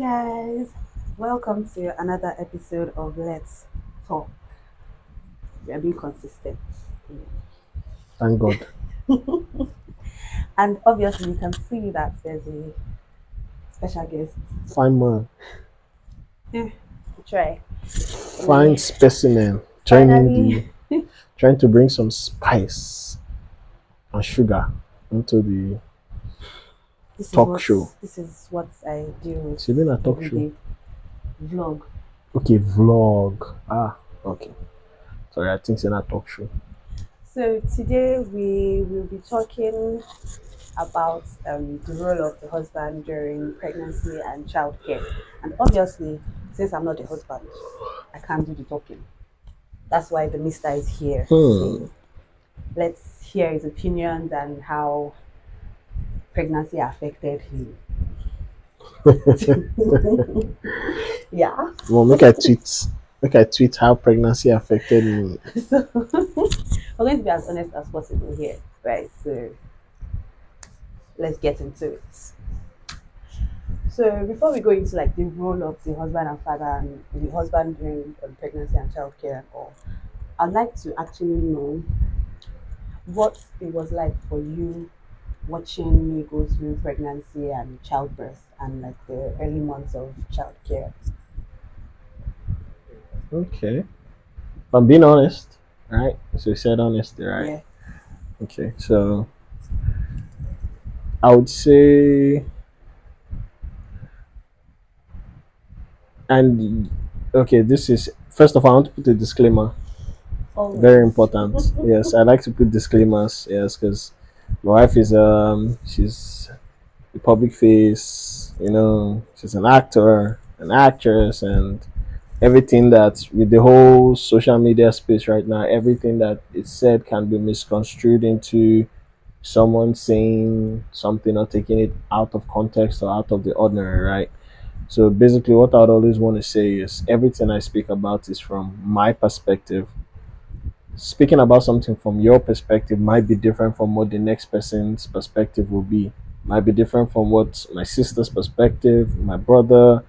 guys, welcome to another episode of Let's Talk. We are being consistent. Thank God. And obviously, you can see that there's a special guest. Fine man. Yeah, we try. Fine We specimen. finally, Trying to bring some spice and sugar into the this is talk what show. this is what I deal with It's been a talk every show. day. Vlog. Okay, vlog. Okay. Sorry, I think it's not a talk show. So today we will be talking about the role of the husband during pregnancy and childcare. And obviously, since I'm not the husband, I can't do the talking. That's why the mister is here today. Hmm. Let's hear his opinions and how pregnancy affected him. Yeah. Well, make I tweet. Make I tweet how pregnancy affected me. So we're going to be as honest as possible here, right? So let's get into it. So before we go into like the role of the husband and father and the husband during pregnancy and childcare and all, I'd like to actually know what it was like for you watching me go through pregnancy and childbirth and like the early months of childcare. Okay. If I'm being honest, right? So you said honesty, right? Yeah. Okay. So I would say, and okay, this is first of all, I want to put a disclaimer. Very Always. important. Yes, I like to put disclaimers. Yes, because my wife is she's a public face. She's an actor, an actress, and everything that with the whole social media space right now, everything that is said can be misconstrued into someone saying something or taking it out of context or out of the ordinary, right? So basically, what I'd always want to say is everything I speak about is from my perspective. Speaking about something from your perspective might be different from what the next person's perspective will be. Might be different from what my sister's perspective, my brother,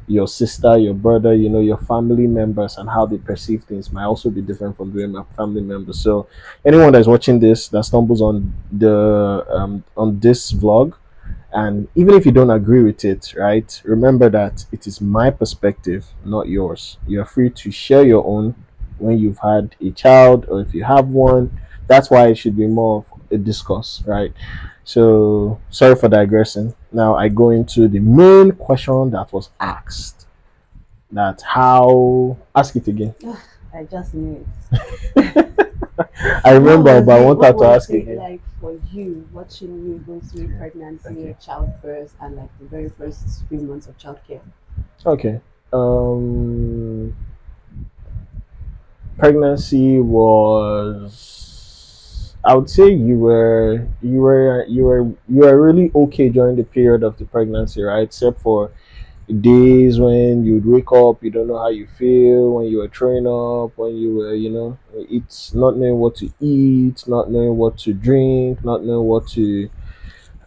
your sister, your brother, your family members and how they perceive things might also be different from doing my family members. So anyone that's watching this that stumbles on this vlog, and even if you don't agree with it, right, remember that it is my perspective, not yours. You're free to share your own when you've had a child or if you have one. That's why it should be more of a discourse, right? So, sorry for digressing. Now, I go into the main question that was asked. That how. Ask it again. I just knew I it. remember, but I want her What to was ask it again. like for you watching me go through pregnancy, Okay. childbirth, and like the very first few months of childcare? Okay. Pregnancy was, I would say you were really okay during the period of the pregnancy, right? Except for days when you'd wake up, you don't know how you feel, when you were throwing up, when you were, it's not knowing what to eat, not knowing what to drink, not knowing what to.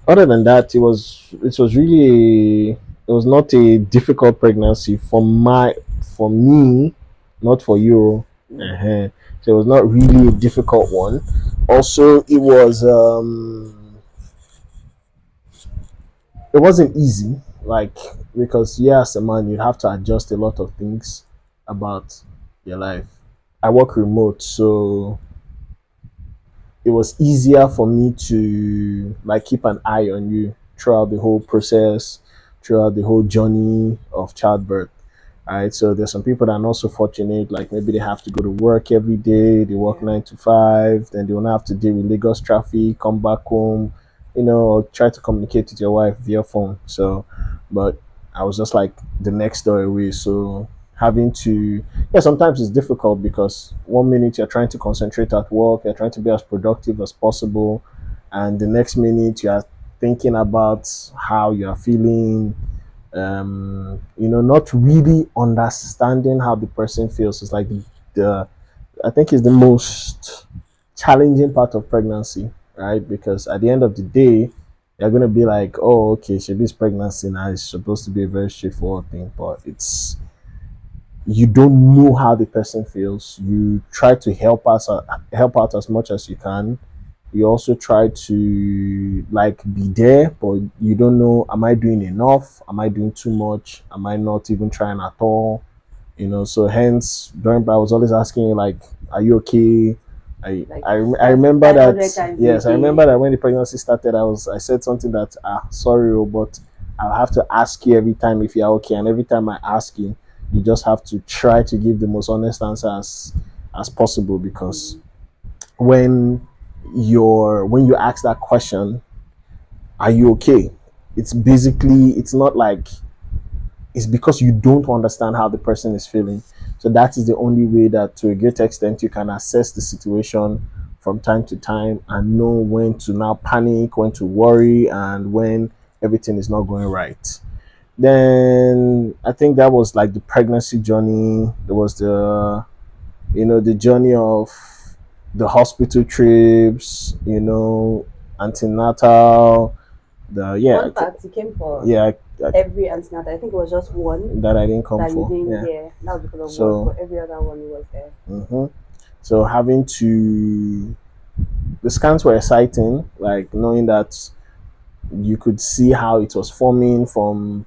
Other than that, it was really it was not a difficult pregnancy for me, not for you. Mm. uh So it was not really a difficult one. Also, it wasn't easy, like, because yeah, as a man you'd have to adjust a lot of things about your life. I work remote, so it was easier for me to like keep an eye on you throughout the whole process, throughout the whole journey of childbirth. Right, so there's some people that are not so fortunate, like maybe they have to go to work every day, they work Yeah. 9 to 5, then they will not have to deal with Lagos traffic, come back home, or try to communicate with your wife via phone. So, but I was just like the next door away. So having to, yeah, sometimes it's difficult because 1 minute you're trying to concentrate at work, you're trying to be as productive as possible, and the next minute you are thinking about how you are feeling, not really understanding how the person feels. It's like the I think it's the most challenging part of pregnancy, right? Because at the end of the day, you're gonna be like, oh, okay, Shebi's pregnancy now is supposed to be a very straightforward thing, but it's you don't know how the person feels. You try to help out as much as you can. You also try to like be there, but you don't know, am I doing enough? Am I doing too much? Am I not even trying at all? So hence during I was always asking you like, are you okay? Like I like remember 500 that. times a Yes, I day. remember that when the pregnancy started, I said something that sorry, but I'll have to ask you every time if you're okay, and every time I ask you, you just have to try to give the most honest answer as possible, because Mm, when when you ask that question, are you okay, it's basically, it's not like, it's because you don't understand how the person is feeling. So that is the only way that to a great extent you can assess the situation from time to time and know when to now panic, when to worry, and when everything is not going right. Then I think that was like the pregnancy journey. There was the journey of the hospital trips, antenatal, the yeah, fun fact, he came for yeah, every antenatal. I think it was just one that I didn't come that you for. didn't Yeah. hear. That was because of work, So, but every other one was there. mhm. So having to the scans were exciting, like knowing that you could see how it was forming from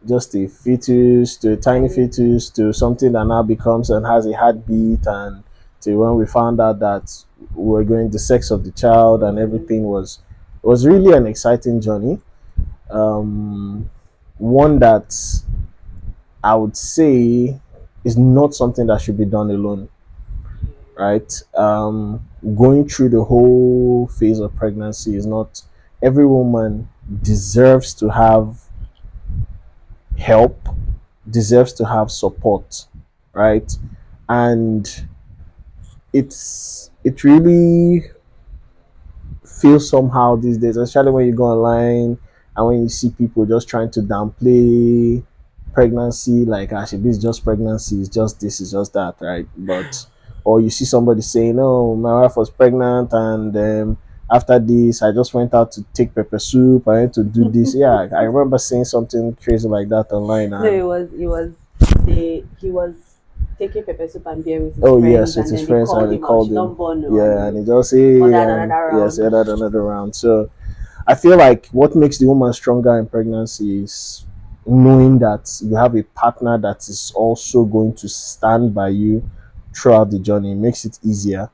just a fetus to a tiny Tiny. fetus to something that now becomes and has a heartbeat, and to when we found out that we were going the sex of the child and Mm, everything was really an exciting journey. Um, One that I would say is not something that should be done alone, right? Going through the whole phase of pregnancy is not, every woman deserves to have help, deserves to have support, right? And it really feels somehow these days, especially when you go online and when you see people just trying to downplay pregnancy, like actually this is just pregnancy, it's just this, is just that, right? But or you see somebody saying, "Oh, my wife was pregnant, and after this, I just went out to take pepper soup. I went to do this." Yeah, I remember seeing something crazy like that online, no, and he was taking pepper soup and beer with his oh yes, friends, with and his then they friends, and called they him out. called She him. don't born no, and Yeah, and he he just say, ordered and another yes, he round. had another round. So I feel like what makes the woman stronger in pregnancy is knowing that you have a partner that is also going to stand by you throughout the journey. It makes it easier,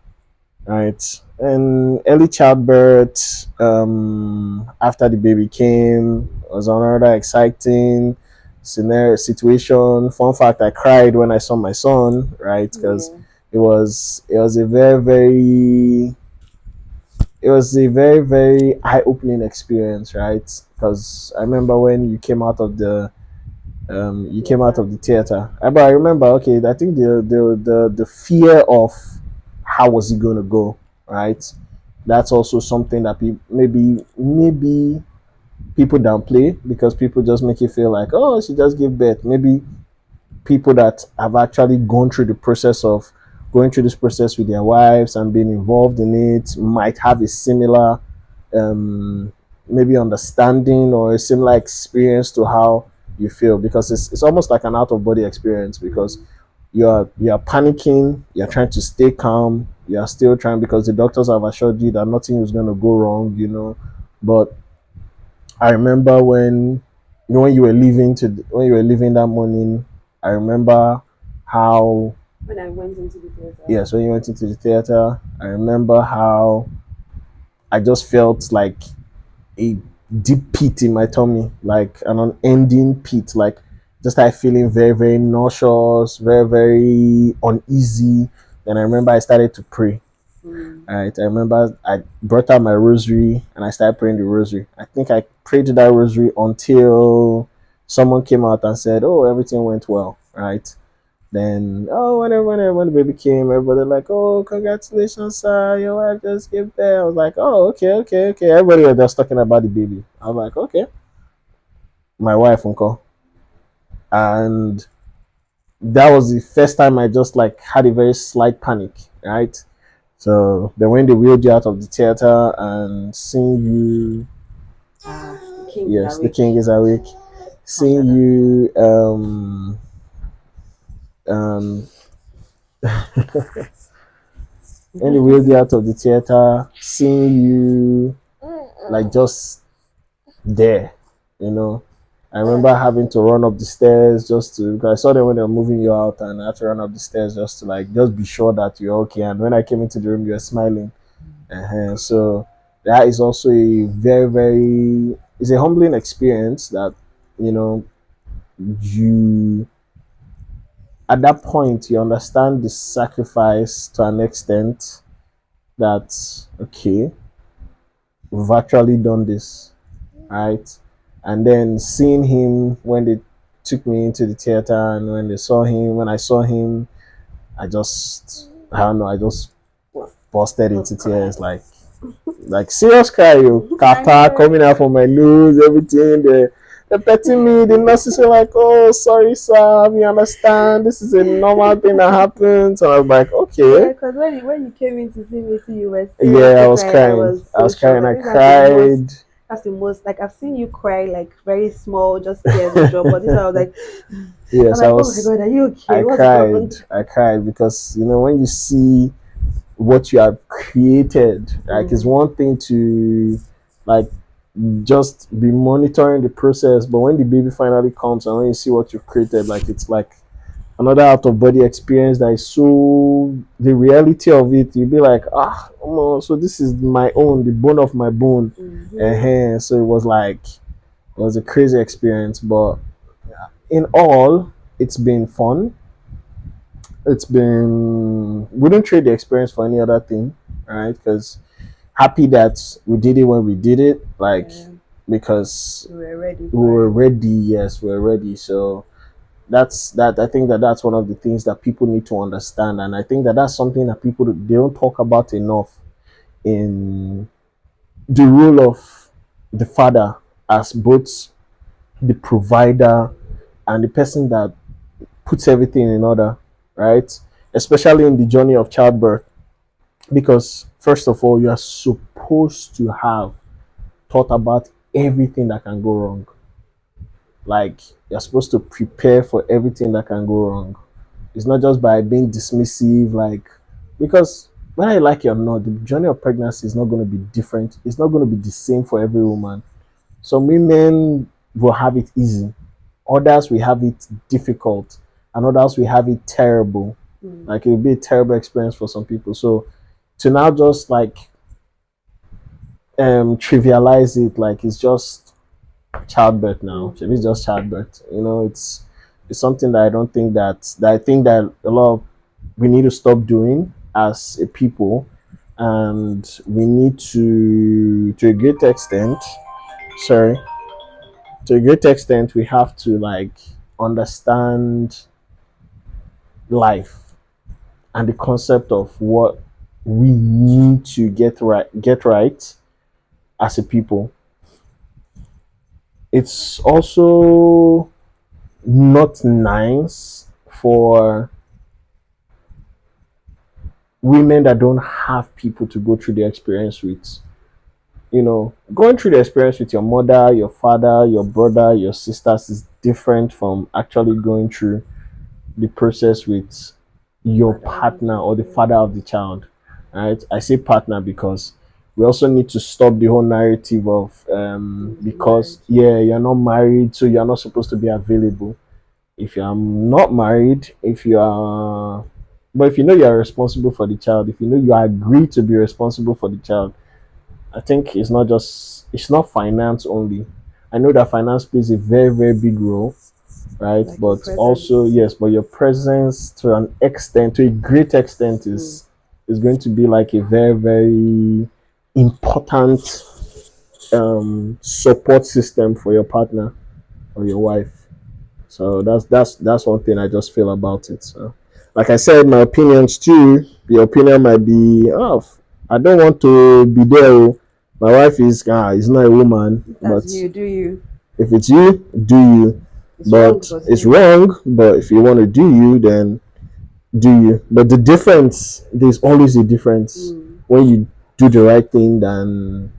right? And early childbirth, after the baby came, was another exciting scenario situation. Fun fact: I cried when I saw my son, right? Because Yeah. it was a very eye-opening experience, right? Because I remember when you came out Theater. of the theater. But I remember, okay, I think the fear of how was he going to go, right? That's also something that maybe people downplay, because people just make you feel like, oh, she just gave birth. Maybe people that have actually gone through the process of going through this process with their wives and being involved in it might have a similar um, maybe understanding or a similar experience to how you feel, because it's almost like an out of body experience, because Mm. you're panicking, you're trying to stay calm, you're still trying, because the doctors have assured you that nothing is going to go wrong, but I remember when you were leaving that morning. I remember how, When I went into the theater. yes, when you went into the theater, I remember how I just felt like a deep pit in my tummy, like an unending pit, like just started feeling very, very nauseous, very, very uneasy. Then I remember I started to pray. Mm. All right, I remember I brought out my rosary and I started praying the rosary. I think I prayed that rosary until someone came out and said, "Oh, everything went well." Right. Then, oh, when the baby came, everybody like, "Oh, congratulations, sir, your wife just gave birth." I was like, "Oh, okay, okay, okay." Everybody was just talking about the baby. I was like, "Okay, my wife, uncle," and that was the first time I just like had a very slight panic, right? So then when they wheeled you out of the theater and seeing you The king is Yes, the awake. king is awake. Seeing Consider. you um when they wheeled you out of the theater, seeing you like just there, you know. I remember having to run up the stairs just to, because I saw them when they were moving you out, and I had to run up the stairs just to like just be sure that you're okay. And when I came into the room, you were smiling. So that is also a very, very, it's a humbling experience that, you know, you, at that point, you understand the sacrifice to an extent that, okay, we've actually done this, right? And then seeing him when they took me into the theater, and when they saw him, when I saw him, I don't know, I just busted Was into tears, crying. like serious cry, you I kapa know. coming out from my nose, everything. They're petting me. The nurses are like, "Oh, sorry, sir. We understand. This is a normal thing that happens." So I'm like, Yeah, "Okay." because when you came in to see me, see you were Yeah, I seriously was crying. I crying. was I so was shocked. crying. I I think that's the most. cried. That's the most. Like I've seen you cry like very small, just tears will drop. But this one I was like, I'm Yes, like, oh my god, are you I okay? What's cried. wrong? I cried because when you see what you have created, like it's Mm, one thing to like just be monitoring the process, but when the baby finally comes and when you see what you've created, like it's like another out of body experience that is so the reality of it, you'll be like, so this is my own, the bone of my bone. mm-hmm. And so it was a crazy experience, but in all, it's been fun. It's been, wouldn't trade the experience for any other thing, right? Because happy that we did it when we did it, like Yeah, because we were ready we for were it. ready. Yes, we were ready. So I think that that's one of the things that people need to understand, and I think that that's something that people they don't talk about enough in the role of the father as both the provider and the person that puts everything in order, right? Especially in the journey of childbirth, because first of all, you are supposed to have thought about everything that can go wrong. Like you're supposed to prepare for everything that can go wrong. It's not just by being dismissive, like because whether you like it or not, the journey of pregnancy is not going to be different. It's not going to be the same for every woman. Some women will have it easy, others will have it difficult, and others will have it terrible. Mm, Like it will be a terrible experience for some people. So to now just like trivialize it, like it's just childbirth now. It's mm-hmm. just childbirth. It's something that I don't think that I think that a lot of we need to stop doing as a people, and we need to a great extent. Sorry, to a great extent, we have to like understand life and the concept of what we need to get right as a people. It's also not nice for women that don't have people to go through the experience with. Going through the experience with your mother, your father, your brother, your sisters is different from actually going through the process with your Father of the partner or the child. father of the child. Right? I say partner because we also need to stop the whole narrative of Into because marriage. yeah, you're not married, so you're not supposed to be available. If you're not married, but if you know you are responsible for the child, if you know you agree to be responsible for the child, I think it's not finance only. I know that finance plays a very, very big role, right? Like your But also, presence. yes, but your presence to an extent, to a great extent, Mm. is going to be like a very, very important support system for your partner or your wife. So that's one thing I just feel about it. So, like I said, my opinions too. Your opinion might be, I don't want to be there. Oh. My wife is not a woman, That's but you, do you? if it's you, do you. It's wrong, But but do it's you? wrong. But if you want to do you, then do you. But the difference, there's always a difference Mm. when you do the right thing than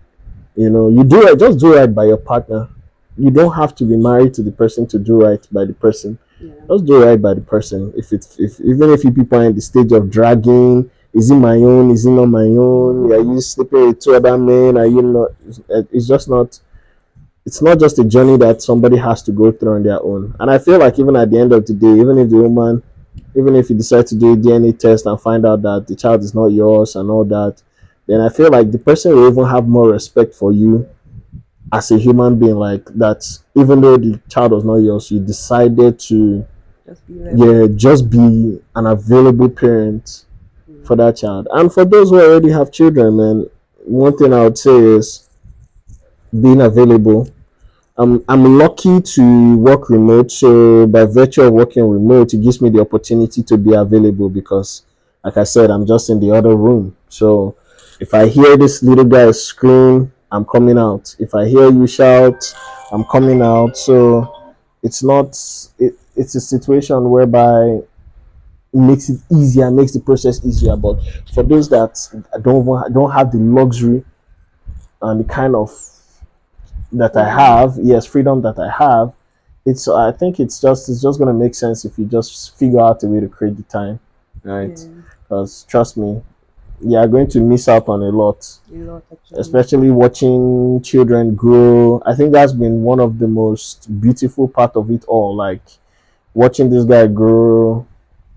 You do right, just do right by your partner. You don't have to be married to the person to do right by the person. Yeah. Just do right by the person. If even if you people are in the stage of dragging, is it my own? Is it not my own? Are you sleeping with two other men? Are you not? It's just not. It's not just a journey that somebody has to go through on their own. And I feel like even at the end of the day, even if the woman, even if you decide to do a DNA test and find out that the child is not yours and all that, then I feel like the person will even have more respect for you as a human being, like that. Even though the child was not yours, you decided to, Just be there for yeah, it. just be an available parent for Mm. that child. And for those who already have children, man, one thing I would say is being available. I'm lucky to work remote, so by virtue of working remote, it gives me the opportunity to be available because, like I said, I'm just in the other room. So if I hear this little guy scream, I'm coming out. If I hear you shout, I'm coming out. So it's not. It's a situation whereby it makes it easier, makes the process easier. But for those that don't have the luxury and the kind of that I Freedom. have, yes, freedom that I have, I think it's just gonna make sense if you just figure out a way to create the time, right? Yeah. Because trust me, you are going to miss out on a lot, A lot actually. especially watching children grow. I think that's been one of the most beautiful part of it all. Like watching this guy grow,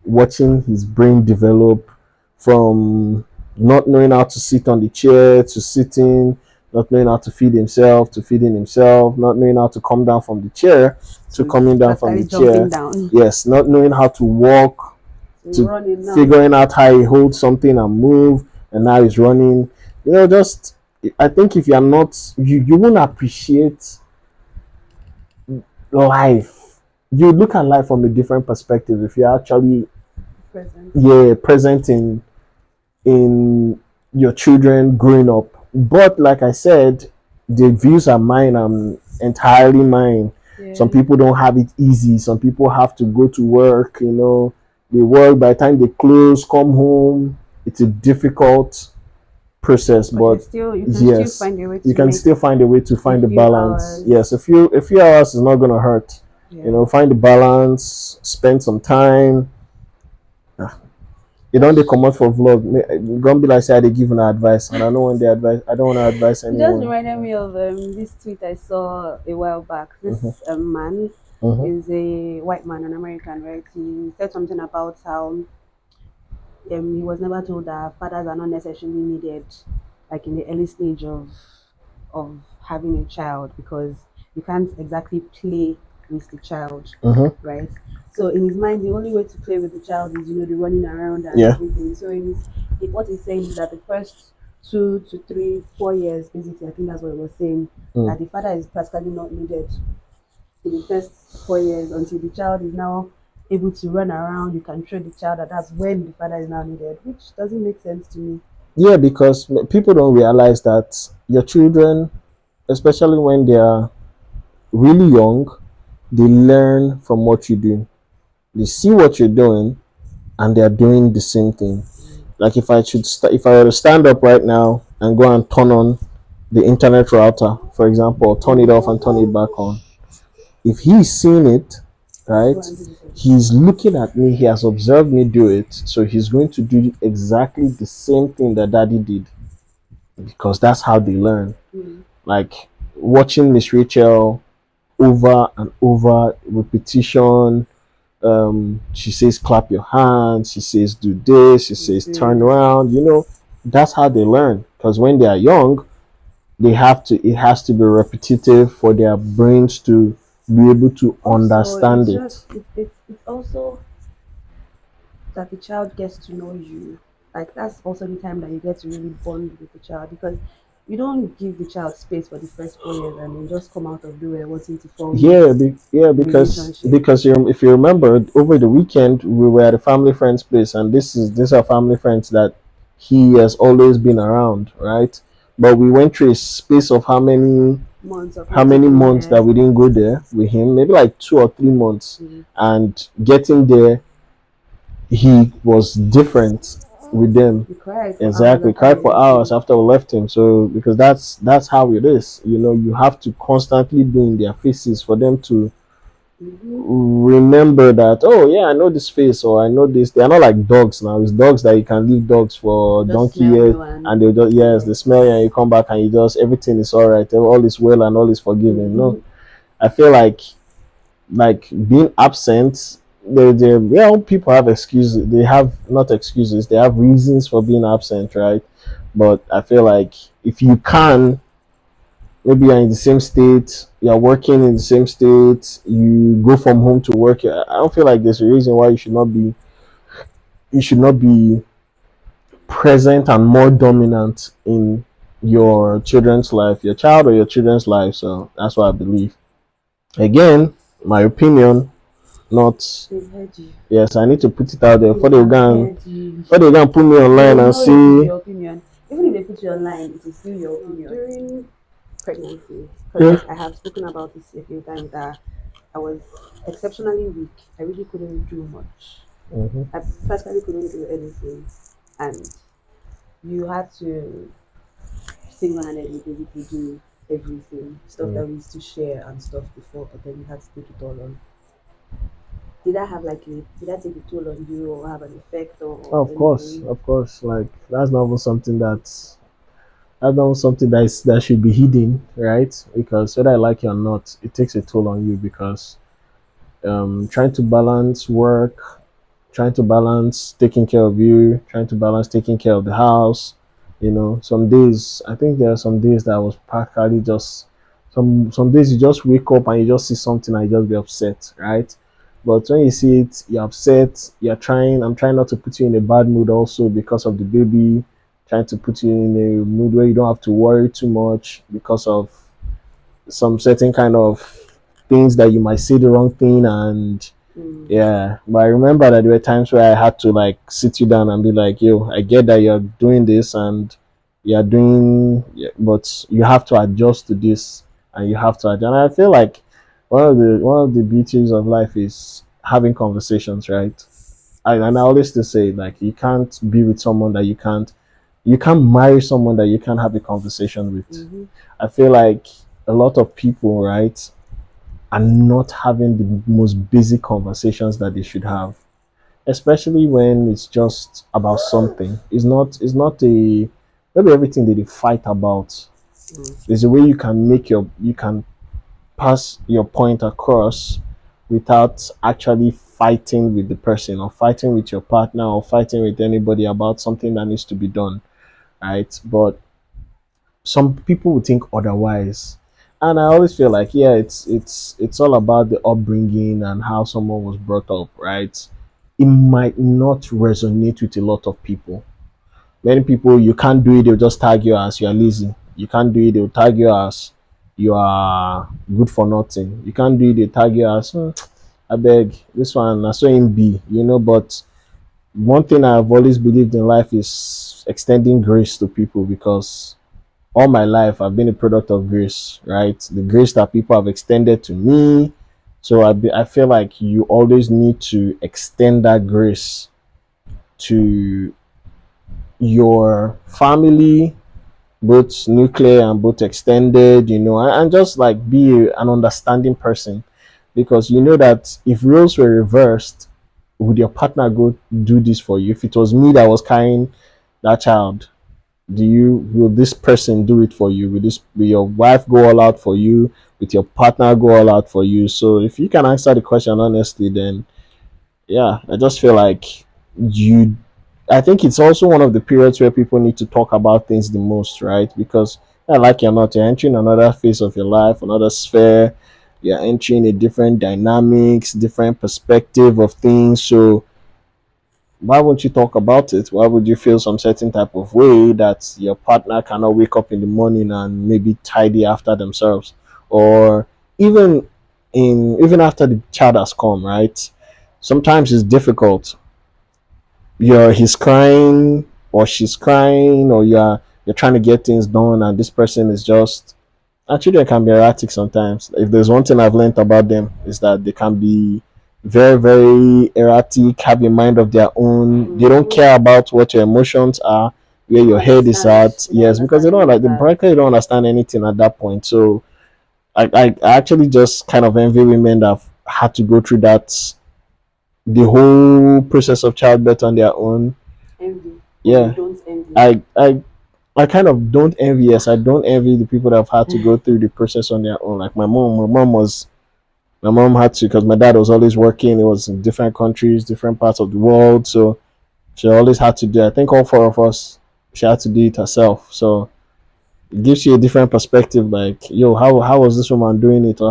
watching his brain develop from not knowing how to sit on the chair to sitting, not knowing how to feed himself to feeding himself, not knowing how to come down from the chair to So coming down from practically the jumping chair. down. Yes, not knowing how to walk So to running now. figuring out how he holds something and move, and now he's running. Just I think if you're not, you won't appreciate life. You look at life from a different perspective if you're actually, Present. yeah, present in your children growing up. But like I said, the views are mine. I'm entirely mine. Some Yeah. people don't have it easy. Some people have to go to work. They work, by the time they close, come home. It's a difficult process, But but you can still yes, find a way you to can make still find a way to a find the few balance. Yes, hours. a few hours is not gonna hurt. Yeah. Find the balance, spend some time. You don't they Just come out for vlog. Gonna be like say they give an advice, and I don't want the advice. I don't want to advise it just anyone. reminded me of this tweet I saw a while back. Mm-hmm, This man mm-hmm, is a white man, an American, right? He said something about how he was never told that fathers are not necessarily needed, like in the early stage of having a child, because you can't exactly play with the child, mm-hmm. right? So in his mind, the only way to play with the child is the running around and Yeah, everything. So what he's saying is that the first 2 to 3, 4 years, basically, I think that's what he was saying, mm. that the father is practically not needed in the first 4 years until the child is now able to run around. You can train the child, and that's when the father is now needed, which doesn't make sense to me. yeah. Because people don't realize that your children, especially when they are really young, they learn from what you do. They see what you're doing, and they are doing the same thing. Like if I were to stand up right now and go and turn on the internet router, for example, or turn it off and turn it back on, if he's seen it, You go right, and do the same. he's looking at me, he has observed me do it, so he's going to do exactly the same thing that daddy did because that's how they learn. Mm. Like watching Miss Rachel over and over, repetition. She says clap your hands, she says do this, she says turn This. around. That's how they learn because when they are young, it has to be repetitive for their brains to be able to Also, understand it's it. just it's also that the child gets to know you. Like that's also the time that you get to really bond with the child, because you don't give the child space for the first 4 years and then just come out of nowhere wanting to form Yeah, a relationship. because if you remember over the weekend we were at a family friend's place, and these are family friends that he has always been around, right? But we went through a space of Months of how not many taking months that there. we didn't go there with him, maybe like 2 or 3 months. Mm. And getting there, he was different. with them. You cry for hours Exactly, after cry you for left hours him. after we left him. So because that's how it is. You have to constantly be in their faces for them to Mm-hmm. remember that, oh yeah, I know this face, or I know this. They are not like dogs now. It's dogs that you can leave dogs for Just donkey smell years, you and and they just, yes, yeah. they smell you and you come back and you just, everything is all right, all is well and all is forgiven. No, Mm-hmm. I feel like being absent, well, people have excuses. They have not excuses, they have reasons for being absent, right? But I feel like if you can, maybe you're in the same state, you're working in the same state, you go from home to work. I don't feel like there's a reason why you should not be present and more dominant in your children's life, your child or your children's life. So that's what I believe. Again, my opinion, not, They've heard you. yes, I need to put it out there They before they have go and heard you. put me They online will and know it is see. your opinion. Even if they put you online, it is still your opinion. During pregnancy, because Yeah. like I have spoken about this a few times, that I was exceptionally weak. I really couldn't do much. Mm-hmm. I practically couldn't do anything, and you had to single-handedly basically do everything, stuff Mm. that we used to share and stuff before, but then you had to take it all on. Did that take a toll on you or have an effect or Of course, anything? of course. Like that's not something that should be hidden, right? Because whether I like it or not, it takes a toll on you because trying to balance work, trying to balance taking care of you, trying to balance taking care of the house. Some days, I think there are some days that I was practically just, some days you just wake up and you just see something and you just be upset, right? But when you see it, you're upset, I'm trying not to put you in a bad mood also because of the baby, trying to put you in a mood where you don't have to worry too much because of some certain kind of things that you might say the wrong thing. And Mm. yeah, but I remember that there were times where I had to like sit you down and be like, "Yo, I get that you're doing this and you're doing, yeah, but you have to adjust to this and you have to adjust." And I feel like one of the beauties of life is having conversations, right? And I always to say, like, you can't be with someone that you can't marry someone that you can't have a conversation with. Mm-hmm. I feel like a lot of people, right, are not having the most basic conversations that they should have, especially when it's just about something. It's not a maybe everything that they fight about. Mm. There's a way you can pass your point across without actually fighting with the person or fighting with your partner or fighting with anybody about something that needs to be done, right? But some people would think otherwise. And I always feel like, yeah, it's all about the upbringing and how someone was brought up, right? It might not resonate with a lot of people. Many people, you can't do it, they'll just tag you as you are lazy. You can't do it, they'll tag you as you are good for nothing. You can't do it, they tag you as, I beg, this one I saw him be, but one thing I've always believed in life is extending grace to people, because all my life I've been a product of grace, right? The grace that people have extended to me. So I feel like you always need to extend that grace to your family, both nuclear and both extended, and just like be an understanding person. Because you know that if roles were reversed, would your partner go do this for you? If it was me that was carrying that child, will this person do it for you? Will your wife go all out for you? Will your partner go all out for you? So if you can answer the question honestly, then yeah, I just feel like you I think it's also one of the periods where people need to talk about things the most, right? Because like you're not, you're entering another phase of your life, another sphere, you're entering a different dynamics, different perspective of things. So why won't you talk about it? Why would you feel some certain type of way that your partner cannot wake up in the morning and maybe tidy after themselves? Or even even after the child has come, right? Sometimes it's difficult. He's crying or she's crying, or you're trying to get things done and this person is just, children can be erratic sometimes. If there's one thing I've learned about them, is that they can be very, very erratic, have a mind of their own. They don't Mm-hmm. care about what your emotions are, where They your don't head is understand. at. They don't Yes, because they understand don't any like of the that. breaker, you don't understand anything at that point. So I actually just kind of envy women that have had to go through that the whole process of childbirth on their own. Envy. Oh, you Yeah. don't envy. I I I kind of don't envy. Yes, I don't envy the people that have had to go through the process on their own. Like my mom had to because my dad was always working. It was in different countries, different parts of the world. So she always had to do. I think all four of us, she had to do it herself. So it gives you a different perspective. Like, yo, how was this woman doing it, or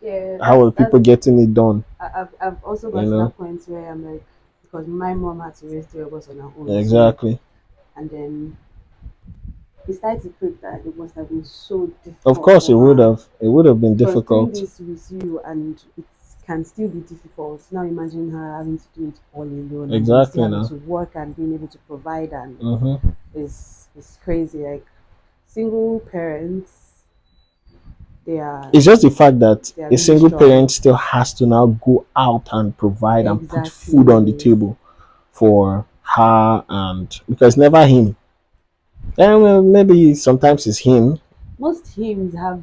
Yeah, how were people that's. getting it done? I've also You got to know, that point where I'm like, because my mom had to raise three of us on her own, so exactly. and then besides the fact that it must have been so Of difficult course, for her it would have been because doing difficult. this with you and it can still be difficult. Now imagine her having to do it all alone and then still Exactly having now. to work and being able to provide and Mm-hmm. is crazy. Like single parents, they are It's just the fact that they are a really single parent strong. still has to now go out and provide and put food on the Exactly. table for her, and because never him. And well, maybe sometimes it's him. Most hymns have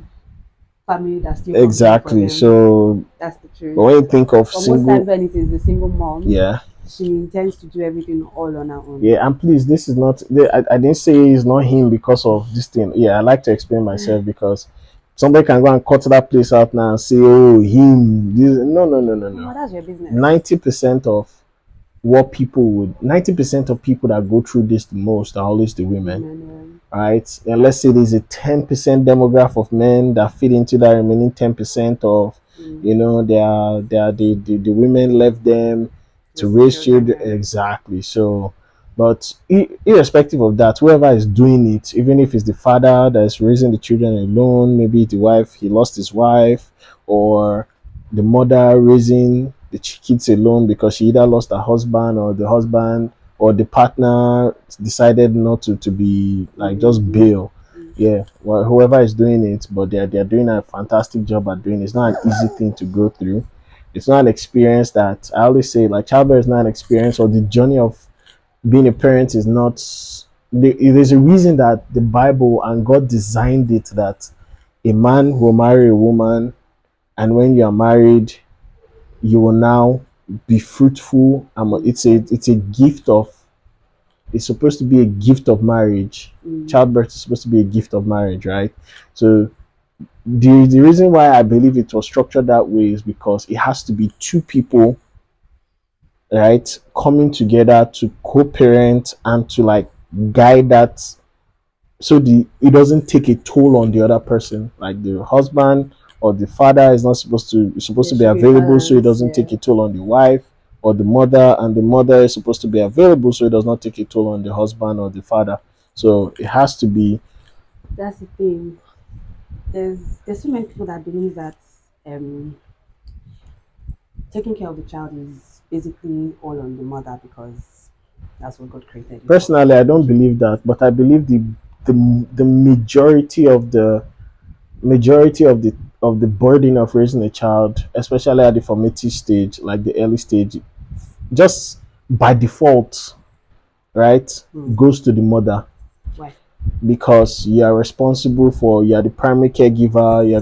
family that still comes through for Exactly. them. So, That's the but truth. when you think of But most times single, when it is the single mom, yeah, she intends to do everything all on her own. yeah, and please, this is not. I didn't say it's not him because of this thing. Yeah, I like to explain myself because somebody can go and cut that place out now and say, "Oh, him." This, no, no, no, no, Well, no. that's your business. 90% of what people would 90% of people that go through this the most are always the women, Women, right? And let's say there's a 10% demographic of men that fit into that remaining 10% of, the women left them to raise the raise children. children. Yeah. Exactly. So, but irrespective of that, whoever is doing it, even if it's the father that is raising the children alone, maybe the wife, he lost his wife, or the mother raising the kids alone because she either lost her husband, or the husband or the partner decided not to be like just Mm-hmm. bail. Yeah, well, whoever is doing it, but they're doing a fantastic job at doing it. It's not an easy thing to go through. It's not an experience that I always say like childbirth is not an experience, or the journey of being a parent is not. There's a reason that the Bible and God designed it that a man will marry a woman, and when you are married, you will now be fruitful. Mm-hmm. It's a gift of, it's supposed to be a gift of marriage. Mm. Childbirth is supposed to be a gift of marriage, right? So the reason why I believe it was structured that way is because it has to be two people, right, coming together to co-parent and to like guide that, so the it doesn't take a toll on the other person. Like the husband or the father is not supposed There to be should be a available, so it balance. doesn't Yeah, take a toll on the wife, or the mother, and the mother is supposed to be available, so it does not take a toll on the husband or the father. So it has to be. that's the thing. There's so many people that believe that um taking care of the child is basically all on the mother because that's what God created you for. Personally, I don't believe that, but I believe the majority of the burden of raising a child, especially at the formative stage, like the early stage, just by default, right, Hmm. goes to the mother, Why? because you are responsible for, you are the primary caregiver, you're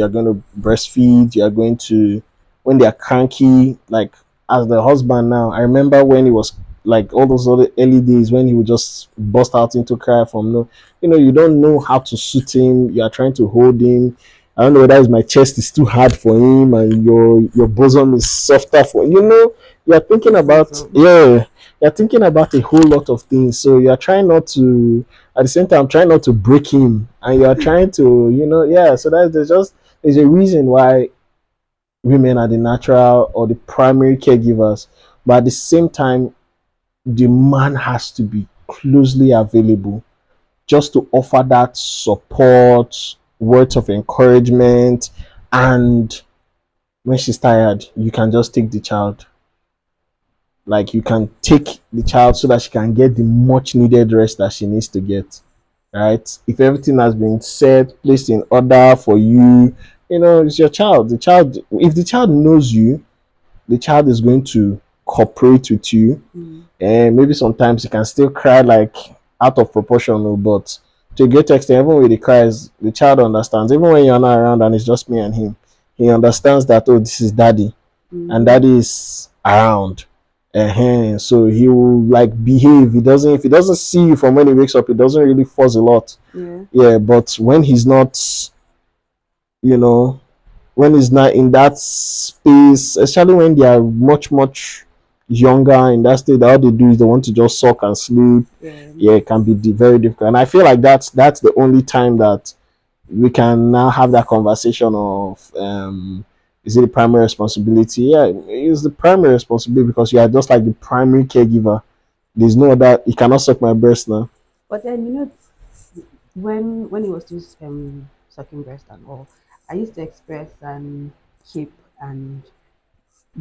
gonna breastfeed, you're going to, when they are cranky, like as the husband now, I remember when he was like all those other early days when he would just bust out into cry from no, you don't know how to suit him, you are trying to hold him. I don't know whether it's my chest is too hard for him and your bosom is softer for, you're thinking Says so about, so. yeah, you're thinking about a whole lot of things. So you're trying not to, at the same time, trying not to break him, and you're trying to, yeah. So there's a reason why women are the natural or the primary caregivers, but at the same time, the man has to be closely available just to offer that support, words of encouragement, and when she's tired, you can just take the child. Like you can take the child so that she can get the much needed rest that she needs to get. Right? If everything has been set, placed in order for you, it's your child. The child, if the child knows you, the child is going to cooperate with you, Mm. and maybe sometimes you can still cry like out of proportion, oh, but to a great extent, even with the cries, the child understands. Even when you're not around and it's just me and him, he understands that, oh, this is daddy, and Mm-hmm. daddy is around. So he will like behave. He doesn't, if he doesn't see you from when he wakes up, he doesn't really fuss a lot. Yeah. Yeah, but when he's not, you know, when he's not in that space, especially when they are much, much younger in that state, all they do is they want to just suck and sleep. Yeah. Yeah, it can be very difficult. And I feel like that's the only time that we can now have that conversation of is it the primary responsibility? Yeah, it's the primary responsibility because you are just like the primary caregiver. There's no other, you cannot suck my breast now. But then when he was just sucking breast and all, I used to express and keep and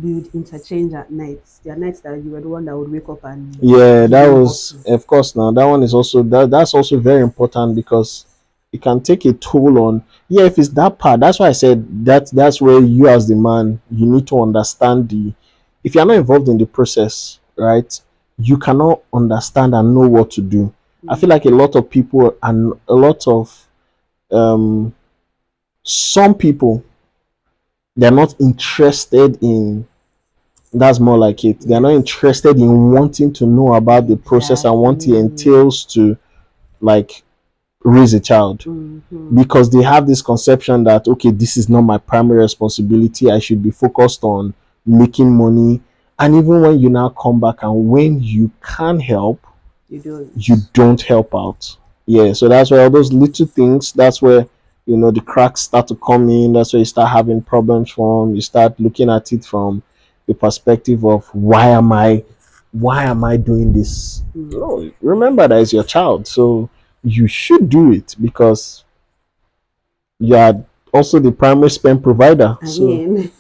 build interchange at nights. There are nights that you were the one that would wake up and Yeah, give that him was, bottles. of course, now that one is also, that's also very important because it can take a toll on, yeah, if it's that part. That's why I said that's where you as the man, you need to understand the, if you're not involved in the process, right, you cannot understand and know what to do. I feel Mm. like a lot of people and a lot of um some people, they're not interested in, that's more like it, they're not Yes. interested in wanting to know about the process and what it Exactly. entails to like raise a child, Mm-hmm. because they have this conception that, okay, this is not my primary responsibility, I should be focused on making money. And even when you now come back and when you can help, You you don't. don't help out. Yeah, so that's where all those little things, that's where, the cracks start to come in. That's where you start having problems from. You start looking at it from the perspective of, why am I doing this? Mm. No, remember that it's your child, so you should do it because you are also the primary sperm provider. I So mean,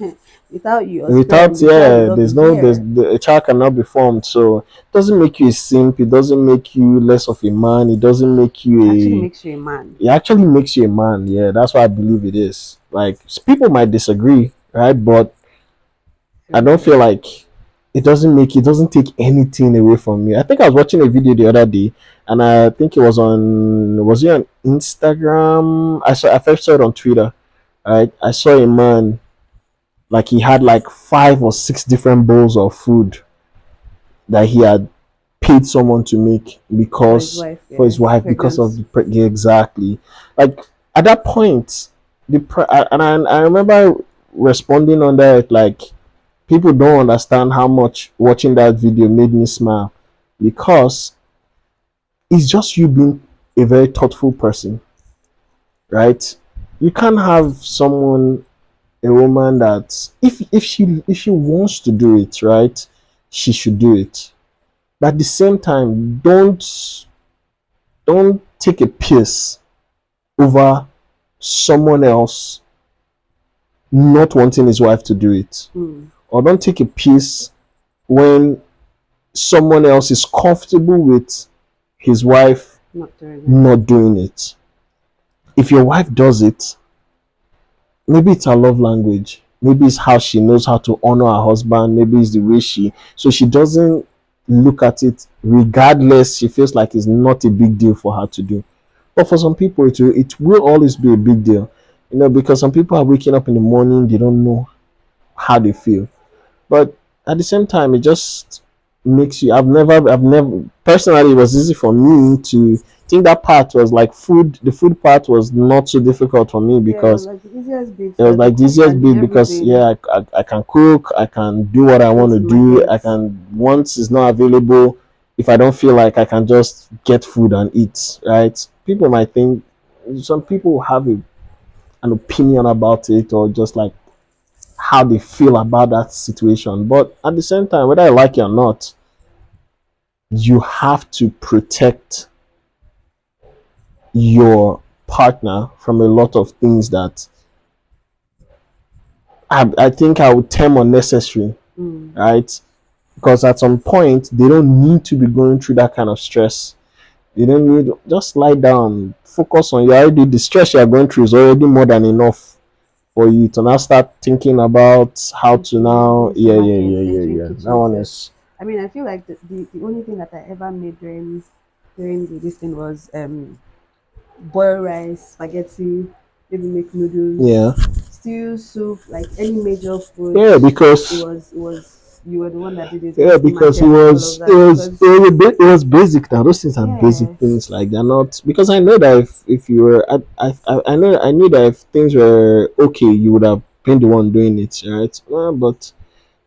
without your without, sperm, the child would yeah, not there's be no, there's here. the a child cannot be formed. So it doesn't make you a simp, it doesn't make you less of a man, it doesn't make you Actually a, makes you a man. it actually makes you a man. Yeah, that's what I believe it is. Like, people might disagree, right? But I don't So feel like it doesn't take anything away from me. I think I was watching a video the other day, and I think it was on, was it on Instagram? I first saw it on Twitter. Right, I saw a man, like he had like 5 or 6 different bowls of food that he had paid someone to make for his because, wife, for his yeah, wife, because of pregnant. the yeah, exactly. Like, at that point, I remember responding on that, like, people don't understand how much watching that video made me smile, because it's just you being a very thoughtful person, right? You can't have someone, a woman, that if she wants to do it, right, she should do it. But at the same time, don't take a piss over someone else not wanting his wife to do it, Mm. or don't take a piss when someone else is comfortable with his wife Not doing it. not doing it. If your wife does it, maybe it's her love language, maybe it's how she knows how to honor her husband, maybe it's the way so she doesn't look at it, regardless, she feels like it's not a big deal for her to do. But for some people, it will always be a big deal, because some people are waking up in the morning, they don't know how they feel. But at the same time, it just makes you. I've never personally. It was easy for me to think that part was like food. The food part was not so difficult for me Yeah, it was because like the easiest bit it was because you like the cook easiest and bit, because everything. yeah, I can cook, I can do what I Go want to to the do. market. I can, once it's not available, if I don't feel like, I can just get food and eat. Right? People might think, some people have an opinion about it, or just like how they feel about that situation. But at the same time, whether I like it or not, you have to protect your partner from a lot of things that I think I would term unnecessary, Mm. right? Because at some point, they don't need to be going through that kind of stress. They don't need, just lie down, focus on, you already, the stress you are going through is already more than enough for you to now start thinking about how to now, Entering yeah, yeah, supermarkets, yeah, yeah, entering yeah. That kitchen one self. is, I mean, I feel like the only thing that I ever made during this thing was boil rice, spaghetti, maybe make yeah, noodles, stew, soup, like any major food. yeah, It was you were the one that did it, yeah, mixing because machete and all of that because it was basic. Now those things are basic yes, things. Like they're not, because I know that if you were, I knew that if things were okay, you would have been the one doing it, right? But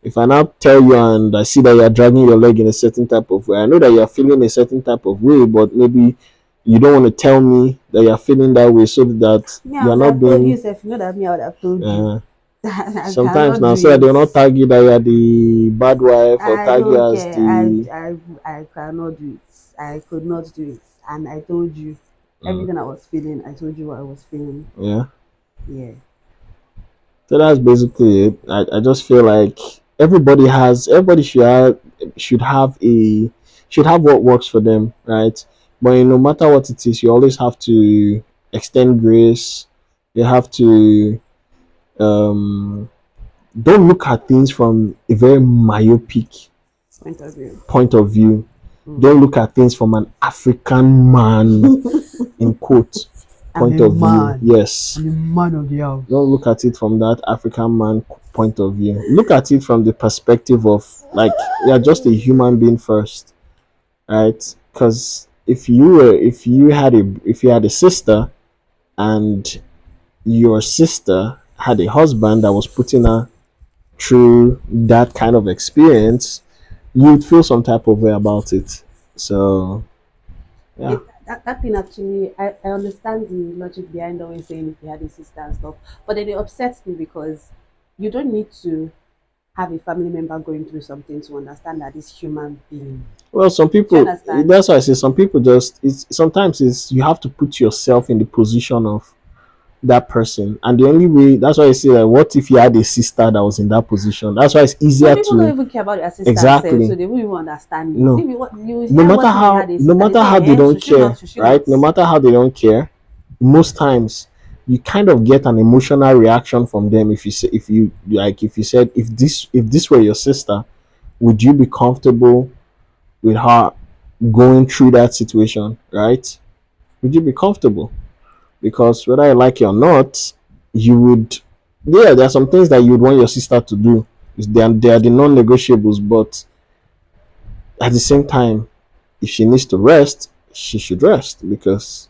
if I now tell you and I see that you're dragging your leg in a certain type of way, I know that you're feeling a certain type of way, but maybe you don't want to tell me that you're feeling that way, so that me, I you're would not have told you, being. if you know that me, I would have told you. Uh, I Sometimes cannot now, do so that it. they'll not tag you that you're the bad wife or I tag you don't as care. I, the. I, I cannot do it. I could not do it. And I told you Mm, everything I was feeling. I told you what I was feeling. yeah. Yeah. So that's basically it. I just feel like everybody should have what works for them, right? But no matter what it is, you always have to extend grace. You have to um don't look at things from a very myopic Point of view. point of view. Mm. Don't look at things from an African man in quote I'm point a of view. man. Yes. I'm a man of the Don't house. look at it from that African man point of view. Look at it from the perspective of, like, you're just a human being first, right? Because if you had a sister and your sister had a husband that was putting her through that kind of experience, you'd feel some type of way about it. So yeah. That thing actually, I understand the logic behind always saying if you had a sister and stuff, but then it upsets me because you don't need to have a family member going through something to understand that this human being. Well, some Do you people, understand? that's why I say some people just, it's sometimes it's you have to put yourself in the position of that person. And the only way, that's why I say that, what if you had a sister that was in that position? That's why it's Some easier people don't to, even care about their sisters, so exactly, they won't even understand it. no. If you hear what if you had a No sister, they matter say, how they eh, don't should she not? care, Should she right? not? No matter how they don't care, most times you kind of get an emotional reaction from them. If you say, if you like, if you said, if this were your sister, would you be comfortable with her going through that situation, right? Would you be comfortable? Because whether you like it or not, you would. Yeah, there are some things that you would want your sister to do. They are the non-negotiables, but at the same time, if she needs to rest, she should rest because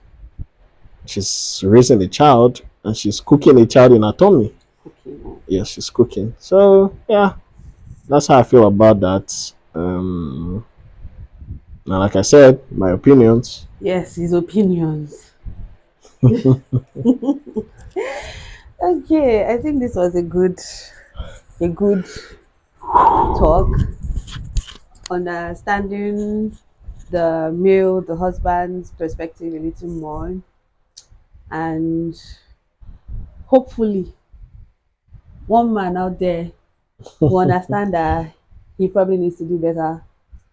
she's raising a child and she's cooking a child in her tummy. Okay, no. Yes, she's cooking. So yeah, that's how I feel about that. Now, like I said, my opinions. Yes, his opinions. Okay, I think this was a good talk, understanding the husband's perspective a little more, and hopefully one man out there will understand that he probably needs to do better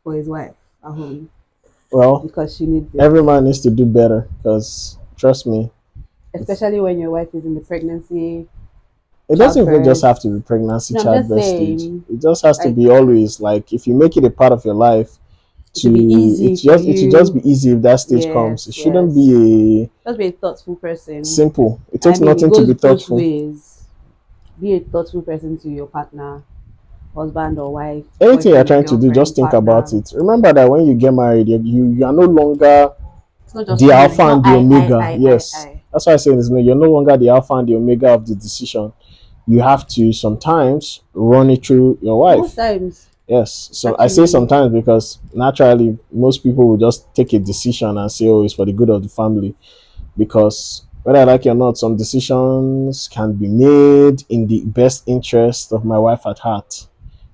for his wife at home Well, because she needs it. every man needs to do better because trust me, it's, Especially when your wife is in the pregnancy, it doesn't even just have childbirth. to be pregnancy, No, I'm just childbirth stage. saying, It just has to like, be always, like, if you make it a part of your life, it should be easy for it should just you. be easy if that stage comes. It Yes, shouldn't yes. be Just be a thoughtful a person. simple. It I takes mean, it nothing to goes be both thoughtful. ways. Be a thoughtful person to your partner, husband or wife, Anything you're boyfriend or trying to do, just girlfriend, think about partner. it. Remember that when you get married, you are no longer It's not just the you. alpha It's not and the omega. I. Yes, that's why I say this. No, you're no longer the alpha and the omega of the decision. You have to sometimes run it through your Most wife. times, Yes. So I say actually, sometimes because naturally most people will just take a decision and say, oh, it's for the good of the family. Because whether I like it or not, some decisions can be made in the best interest of my wife at heart.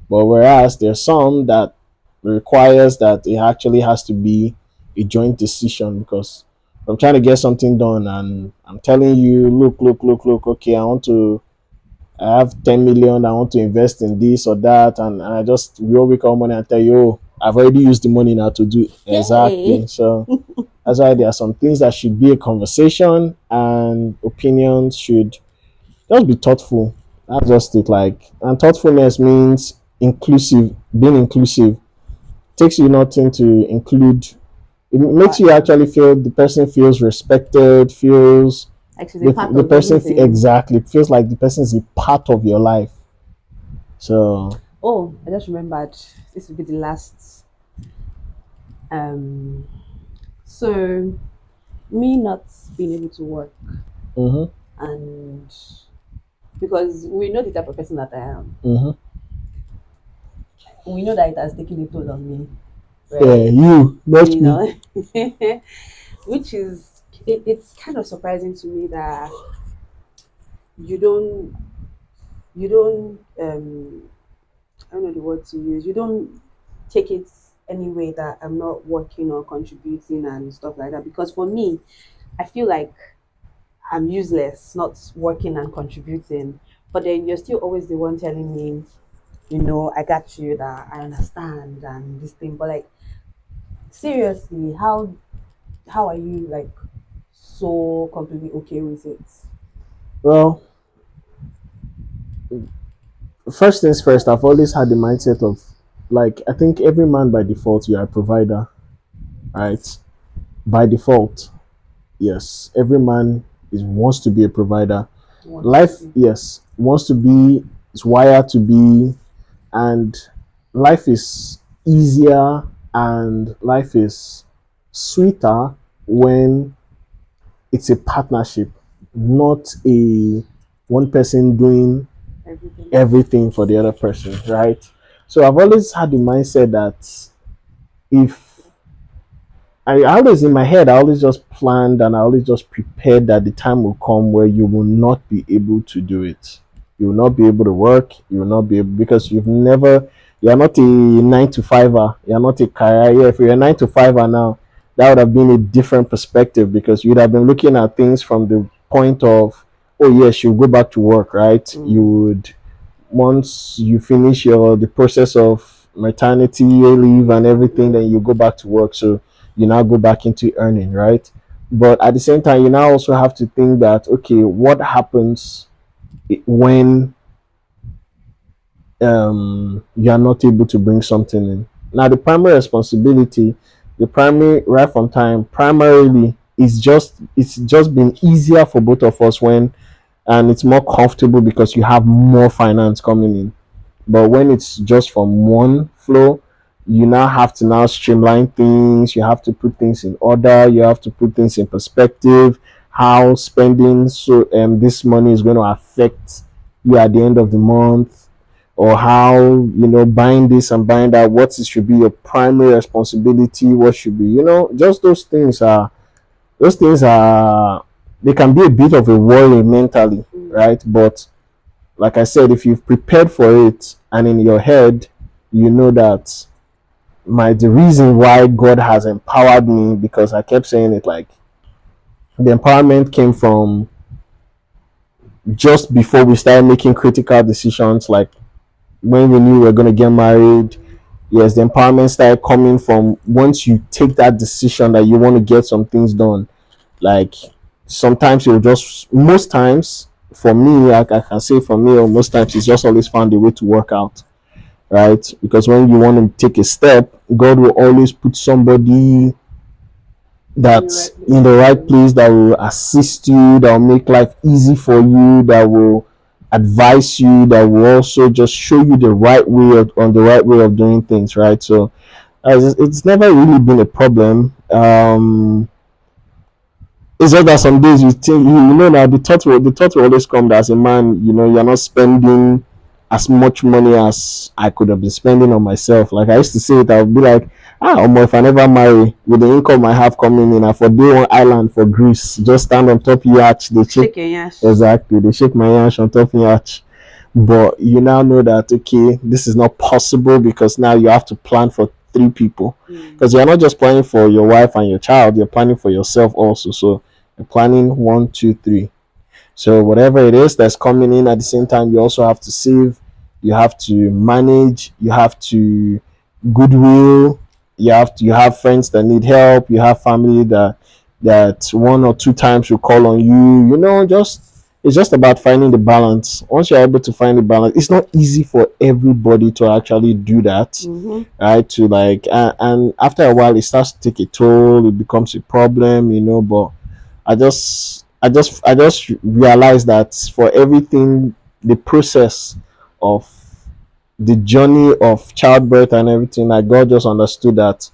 But whereas there's some that requires that it actually has to be a joint decision, because I'm trying to get something done and I'm telling you, look, okay, I have 10 million, I want to invest in this or that, and I just will wake up money and tell you, oh, I've already used the money now to do it. hey, Exactly. So that's why there are some things that should be a conversation and opinions should Just be thoughtful. That's just it. Like, and thoughtfulness means inclusive, being inclusive. Takes you nothing to include. It The makes you partner. actually feel the person feels respected, feels Like she's a part the of person everything. exactly feels like the person is a part of your life. So, Oh, I just remembered. This will be the last. Um. So me not being able to work, mm-hmm, and because we know the type of person that I am, mm-hmm. we know that it has taken a toll on me, Yeah, right? you, not You me. know, which is it's kind of surprising to me that you don't you don't I don't know the word to use. You don't take it any way that I'm not working or contributing and stuff like that. Because for me, I feel like I'm useless, not working and contributing. But then you're still always the one telling me, I got you, that I understand and this thing. But like seriously, how are you like so completely okay with it? Well, first things first, I've always had the mindset of, like, I think every man by default, you are a provider, right? By default, yes, every man wants to be a provider. Wants to Life, be. yes, wants to be, is wired to be, and life is easier and life is sweeter when it's a partnership, not a one person doing Everything. everything for the other person, right? So I've always had the mindset that if I always in my head, I always just planned and I always just prepared that the time will come where you will not be able to do it. You will not be able to work. You will not be able, because you're not a 9 to 5er. You're not a career. Yeah, if you're a 9 to 5er now, that would have been a different perspective because you'd have been looking at things from the point of, oh yes, you go back to work, right? You Mm. would, once you finish your the process of maternity leave and everything, then you go back to work. So you now go back into earning, right? But at the same time, you now also have to think that, okay, what happens when you are not able to bring something in? Now, the primary responsibility, the primary right from time, primarily is just it's just been easier for both of us when, and it's more comfortable because you have more finance coming in. But when it's just from one flow, you now have to now streamline things. You have to put things in order. You have to put things in perspective. How spending this money is going to affect you at the end of the month, or how buying this and buying that. What should be your primary responsibility? What should be just those things are they can be a bit of a worry mentally, Mm. right? But like I said, if you've prepared for it and in your head, you know that the reason why God has empowered me, because I kept saying it, like the empowerment came from just before we started making critical decisions, like when we knew we were going to get married. Yes, the empowerment started coming from once you take that decision that you want to get some things done. Like sometimes you'll just, most times for me, I can say for me, or most times it's just always found a way to work out, right? Because when you want to take a step, God will always put somebody In the that's right in place the for right you. place, that will assist you, that will make life easy for you, that will advise you, that will also just show you the right way on the right way of doing things, right? So it's never really been a problem. It's just that some days you think, now the thought will always come that as a man, you're not spending as much money as I could have been spending on myself. Like I used to say it, I would be like, if I never marry, with the income I have coming in, I for day one island for Greece, just stand on top yacht, they shake, Shake your yash. exactly, they shake my yash on top yacht. But you now know that, okay, this is not possible because now you have to plan for 3 people, Mm. because you're not just planning for your wife and your child, you're planning for yourself also. So you're planning one, two, three. So whatever it is that's coming in at the same time, you also have to save, you have to manage, you have to goodwill, you have friends that need help, you have family that one or two times will call on you, just it's just about finding the balance. Once you're able to find the balance, it's not easy for everybody to actually do that, Mm-hmm. right? To like, and after a while, it starts to take a toll. It becomes a problem, you know. But I just realized that for everything, the process of the journey of childbirth and everything, like God just understood that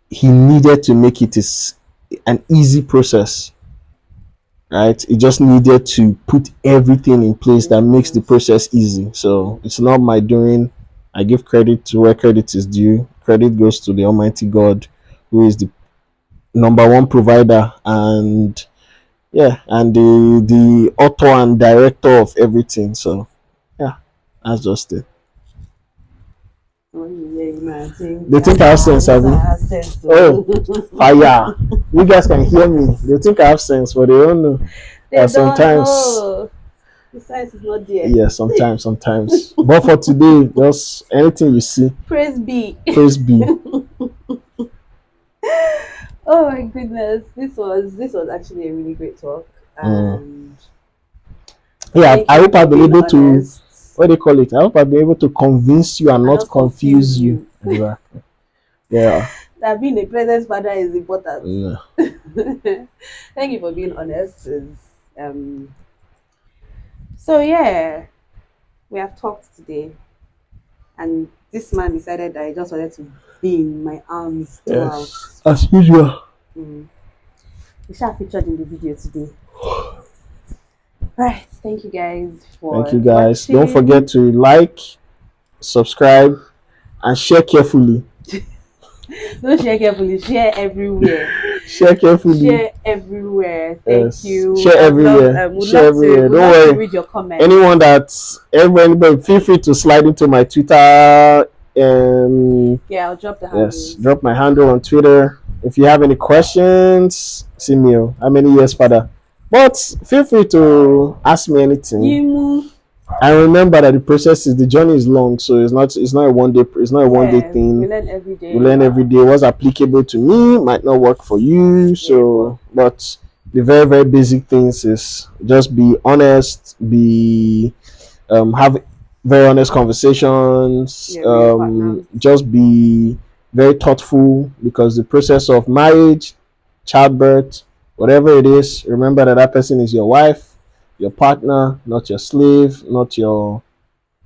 He needed to make it is an easy process, right? It just needed to put everything in place that makes the process easy. So it's not my doing. I give credit to where credit is due. Credit goes to the Almighty God, who is the number one provider, and yeah, and the author and director of everything. So yeah, that's just it. Oh, yeah, man. They think I have sense, This have one you? has sense. Oh, So. fire! You guys can hear me. They think I have sense, but they don't know. They don't Sometimes, know. The science is not there. yeah, sometimes. But for today, just anything you see, Praise be. praise be. Oh my goodness. This was actually a really great talk. Mm. And Yeah, thank I you hope for I've been being able to, honest what do you call it? I hope I've been able to convince you and and not not confuse confuse you. you. Exactly. Yeah. That being a present father is important. Mm. Thank you for being honest. Um, so yeah, we have talked today, and this man decided that he just wanted to be in my arms throughout. Yes. As usual. Mm. We shall featured in the video today. Right. Thank you guys Thank you for guys. Don't forget watching. to like, subscribe, and share carefully. Don't share carefully. Share everywhere. Share carefully. Share everywhere. Thank Yes. you. Share I've loved. everywhere. Would Share love to. everywhere. Would Don't love to worry. read your comments. Anyone that's everybody, feel free to slide into my Twitter. Yeah, I'll drop the Yes, handles. drop my handle on Twitter. If you have any questions, see me. How many years, father? But feel free to ask me anything. You. And remember that the journey is long, so it's not a one day Yeah, we thing. learn every We day. learn every day. What's applicable to me might not work for you. Yeah, but But the very very basic things is just be honest, be have very honest conversations, yeah, with your partner. just be very thoughtful, because the process of marriage, childbirth, whatever it is, remember that that person is your wife, your partner, not your slave, not your.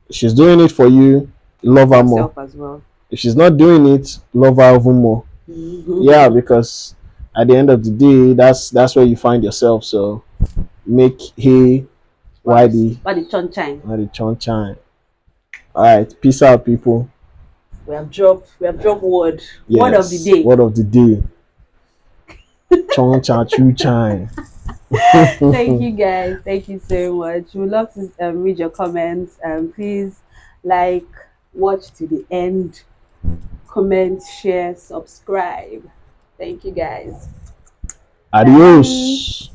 She's doing it for you, love her more. Yourself as well. If she's not doing it, love her even more. Yeah, because at the end of the day, that's where you find yourself. So make hay What, while the what the sunshine? while the sun shine. All right, peace out, people. We have dropped word of the Yes, day. word of the day. Chon chan chu chine. Thank you guys. Thank you so much. We would love to read your comments. Please like, watch to the end, comment, share, subscribe. Thank you guys. Bye. Adios.